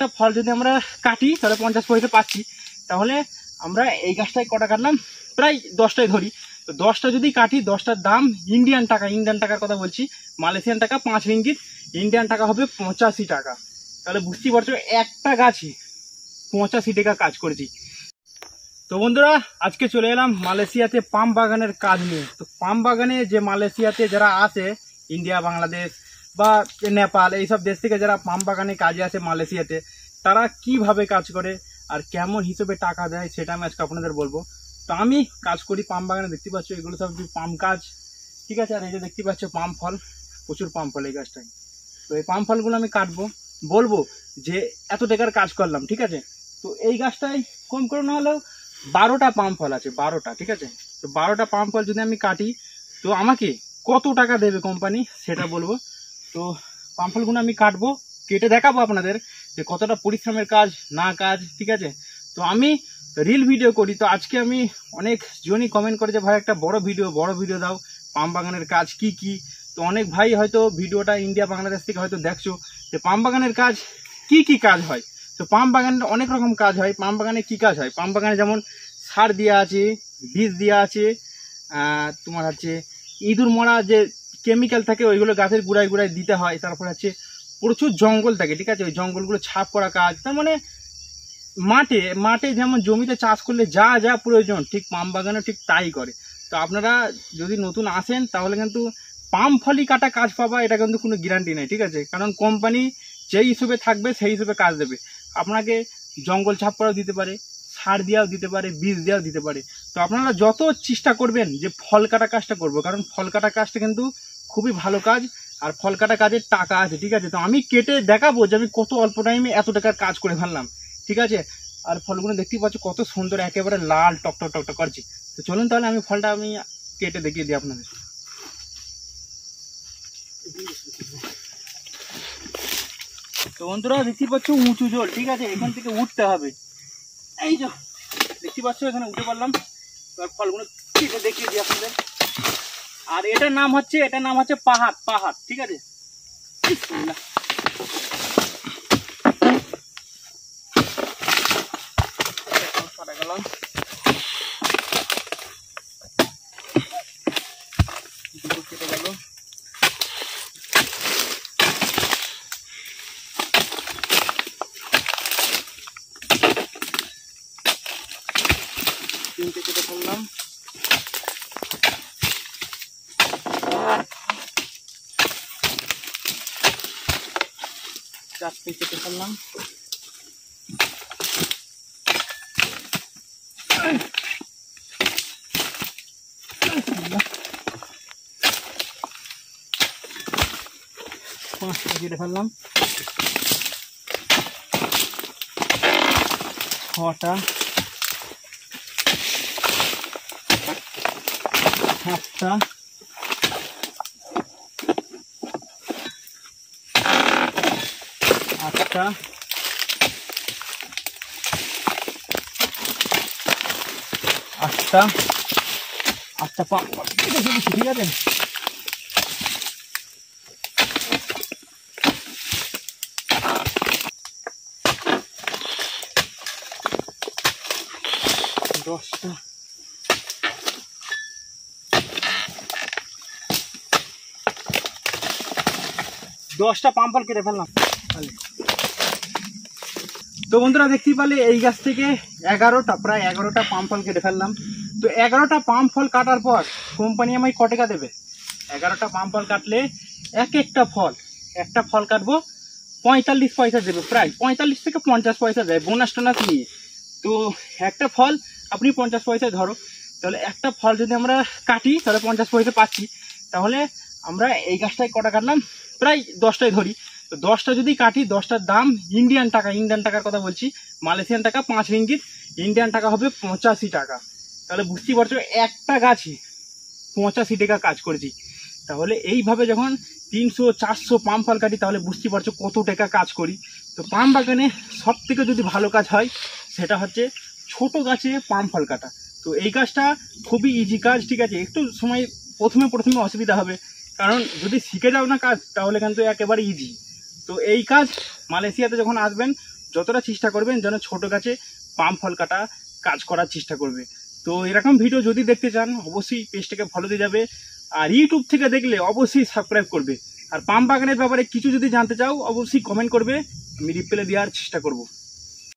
একটা ফল যদি আমরা কাটি তাহলে 50 পয়সা পাচ্ছি। তাহলে আমরা এই গাছটায় কটা কাটলাম, প্রায় 10টাই ধরি। তো 10টা যদি কাটি, 10টার দাম ইন্ডিয়ান টাকার কথা বলছি, মালয়েশিয়ান টাকা 5 রিঙ্গিত, ইন্ডিয়ান টাকা হবে 85 টাকা। তাহলে বুঝতেই পারছো একটা গাছে 85 টাকা কাজ করেছি। তো বন্ধুরা, আজকে চলে এলাম মালয়েশিয়াতে পাম বাগানের কাজ নিয়ে। তো পাম বাগানে যে মালয়েশিয়াতে যারা আসে, ইন্ডিয়া, বাংলাদেশ বা নেপাল, এইসব দেশ থেকে যারা পাম বাগানে কাজে আসে মালয়েশিয়াতে, তারা কিভাবে কাজ করে আর কেমন হিসেবে টাকা দেয় সেটা আমি আজকে আপনাদের বলবো। তো আমি কাজ করি পাম বাগানে, দেখতে পাচ্ছ এগুলো সব পাম কাজ, ঠিক আছে। আর এই যে দেখতে পাচ্ছ পাম ফল, প্রচুর পাম ফল এই গাছটায়। তো এই পাম ফলগুলো আমি কাটবো, বলবো যে এত টাকার কাজ করলাম, ঠিক আছে। তো এই গাছটায় কম করে না হলেও 12টা পাম ফল আছে, 12টা, ঠিক আছে। তো 12টা পাম ফল যদি আমি কাটি তো আমাকে কত টাকা দেবে কোম্পানি সেটা বলবো। তো পাম ফলগুলো আমি কাটবো, কেটে দেখাবো আপনাদের যে কতটা পরিশ্রমের কাজ না কাজ, ঠিক আছে। তো আমি রিল ভিডিও করি, তো আজকে আমি অনেক জনই কমেন্ট করে যে ভাই একটা বড় ভিডিও দাও, পাম বাগানের কাজ কি কি। তো অনেক ভাই হয়তো ভিডিওটা ইন্ডিয়া বাংলাদেশ থেকে হয়তো দেখছো যে পাম বাগানের কাজ কি কি কাজ হয়। তো পাম বাগানের অনেক রকম কাজ হয়। পাম বাগানে কি কাজ হয়, পাম বাগানে যেমন সার দেওয়া আছে, বীজ দেওয়া আছে, তোমার হচ্ছে ইঁদুর মরা যে কেমিক্যাল থাকে ওইগুলো গাছের গুড়ায় দিতে হয়। তারপর হচ্ছে প্রচুর জঙ্গল থাকে, ঠিক আছে, ওই জঙ্গলগুলো ছাপ করা কাজ। তার মানে মাঠে যেমন জমিতে চাষ করলে যা যা প্রয়োজন, ঠিক পাম বাগানে ঠিক তাই করে। তো আপনারা যদি নতুন আসেন তাহলে কিন্তু পাম ফলই কাটা কাজ পাবা, এটা কিন্তু কোনো গ্যারান্টি নেই, ঠিক আছে। কারণ কোম্পানি যেই হিসেবে থাকবে সেই হিসেবে কাজ দেবে। আপনাকে জঙ্গল ছাপ করাও দিতে পারে, সার দেওয়াও দিতে পারে, বীজ দেওয়াও দিতে পারে। তো আপনারা যত চেষ্টা করবেন যে ফল কাটা কাজটা করবো, কারণ ফল কাটা কাজটা কিন্তু খুবই ভালো কাজ, আর ফল কাটা কাজের টাকা আছে, ঠিক আছে। তো আমি কেটে দেখাবো যে আমি কত অল্প টাইমে এত টাকার কাজ করে ফেললাম, ঠিক আছে। আর ফলগুলো দেখতেই পাচ্ছ কত সুন্দর, একেবারে লাল টকটক করছে। তো চলুন তাহলে আমি ফলটা আমি কেটে দেখিয়ে দিই আপনাদের। তো বন্ধুরা দেখতে পাচ্ছ উঁচু জল, ঠিক আছে, এখান থেকে উঠতে হবে। এই যে দেখতে পাচ্ছ এখানে উঠে পারলাম। এবার ফলগুলো কেটে দেখিয়ে দিই আপনাদের। আর এটার নাম হচ্ছে পাহাড়, ঠিক আছে। কেটে গেল। তিনটে কেটে ফেললাম। চারটে কেটে ফেললাম। পাঁচটা কেটে ফেললাম। ছটা, সাতটা, আটটা, পাম ঠিক আছে। দশটা, 10টা পাম ফল কেটে ফেললাম। তো বন্ধুরা দেখতেই পারলে এই গাছ থেকে প্রায় 11টা পাম ফল কেটে ফেললাম। তো 11টা পাম ফল কাটার পর কোম্পানি আমায় কত টাকা দেবে? 11টা পাম ফল কাটলে একটা ফল কাটবো 45 পয়সা দেবে, প্রায় 45 থেকে 50 পয়সা দেয় বোনাস টোনাস নিয়ে। তো একটা ফল আপনি 50 পয়সায় ধরো, তাহলে একটা ফল যদি আমরা কাটি তাহলে 50 পয়সা পাচ্ছি। তাহলে আমরা এই গাছটায় কটা কাটলাম, প্রায় 10টাই ধরি। তো 10টা যদি কাটি, 10টার দাম ইন্ডিয়ান টাকার কথা বলছি, মালয়েশিয়ান টাকা 5 রিঙ্গিত, ইন্ডিয়ান টাকা হবে 85 টাকা। তাহলে বুঝতেই পারছো একটা গাছে 85 টাকা কাজ করেছি। তাহলে এইভাবে যখন 300-400 পাম ফল কাটি তাহলে বুঝতে পারছো কত টাকা কাজ করি। তো পাম বাগানে সব থেকে যদি ভালো কাজ হয় সেটা হচ্ছে ছোট গাছে পাম ফল কাটা। তো এই কাজটা খুবই ইজি কাজ, ঠিক আছে। একটু সময় প্রথমে অসুবিধা হবে, কারণ যদি শিখে যাও না কাজ তাহলে কিন্তু একেবারে ইজি। তো এই কাজ মালয়েশিয়াতে যখন আসবেন যতটা চেষ্টা করবেন যেন ছোট গাছে পাম ফল কাটা কাজ করার চেষ্টা করবে। তো এরকম ভিডিও যদি দেখতে চান অবশ্যই পেজটাকে ফলো দিয়ে যাবে, আর ইউটিউব থেকে দেখলে অবশ্যই সাবস্ক্রাইব করবে। আর পাম বাগানের ব্যাপারে কিছু যদি জানতে চাও অবশ্যই কমেন্ট করবে, আমি রিপ্লাই দেওয়ার চেষ্টা করব।